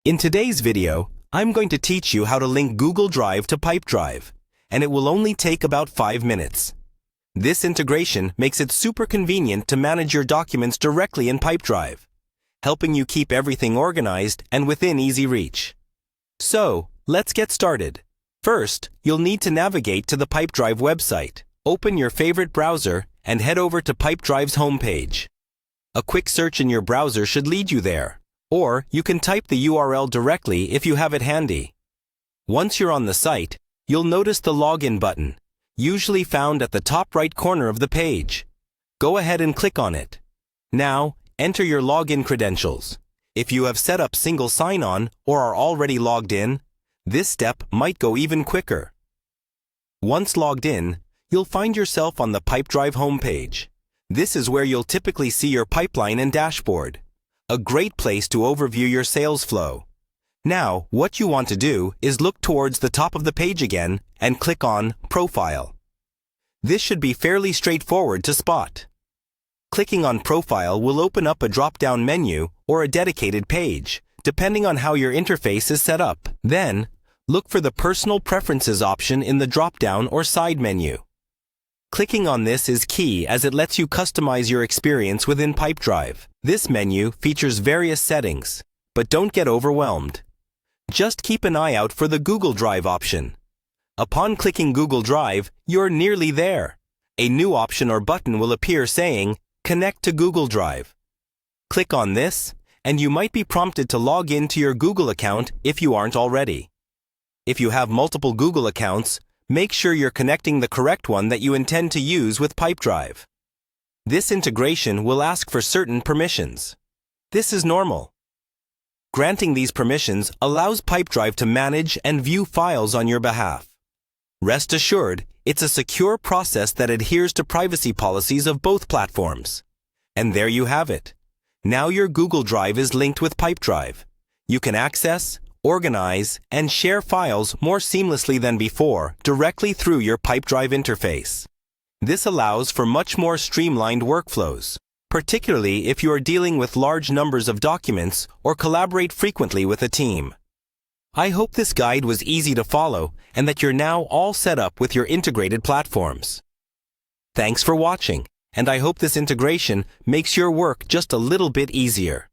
In today's video, I'm going to teach you how to link Google Drive to Pipedrive, and it will only take about 5 minutes. This integration makes it super convenient to manage your documents directly in Pipedrive, helping you keep everything organized and within easy reach. So, let's get started. First, you'll need to navigate to the Pipedrive website. Open your favorite browser and head over to Pipedrive's homepage. A quick search in your browser should lead you there, or you can type the URL directly if you have it handy. Once you're on the site, you'll notice the login button, usually found at the top right corner of the page. Go ahead and click on it. Now, enter your login credentials. If you have set up single sign-on or are already logged in, this step might go even quicker. Once logged in, you'll find yourself on the Pipedrive homepage. This is where you'll typically see your pipeline and dashboard. A great place to overview your sales flow. Now, what you want to do is look towards the top of the page again and click on Profile. This should be fairly straightforward to spot. Clicking on Profile will open up a drop-down menu or a dedicated page, depending on how your interface is set up. Then, look for the Personal Preferences option in the drop-down or side menu. Clicking on this is key as it lets you customize your experience within Pipedrive. This menu features various settings, but don't get overwhelmed. Just keep an eye out for the Google Drive option. Upon clicking Google Drive, you're nearly there. A new option or button will appear saying, Connect to Google Drive. Click on this, and you might be prompted to log in to your Google account if you aren't already. If you have multiple Google accounts, make sure you're connecting the correct one that you intend to use with Pipedrive. This integration will ask for certain permissions. This is normal. Granting these permissions allows Pipedrive to manage and view files on your behalf. Rest assured, it's a secure process that adheres to privacy policies of both platforms. And there you have it. Now your Google Drive is linked with Pipedrive. You can access, organize, and share files more seamlessly than before directly through your Pipedrive interface. This allows for much more streamlined workflows, particularly if you are dealing with large numbers of documents or collaborate frequently with a team. I hope this guide was easy to follow and that you're now all set up with your integrated platforms. Thanks for watching, and I hope this integration makes your work just a little bit easier.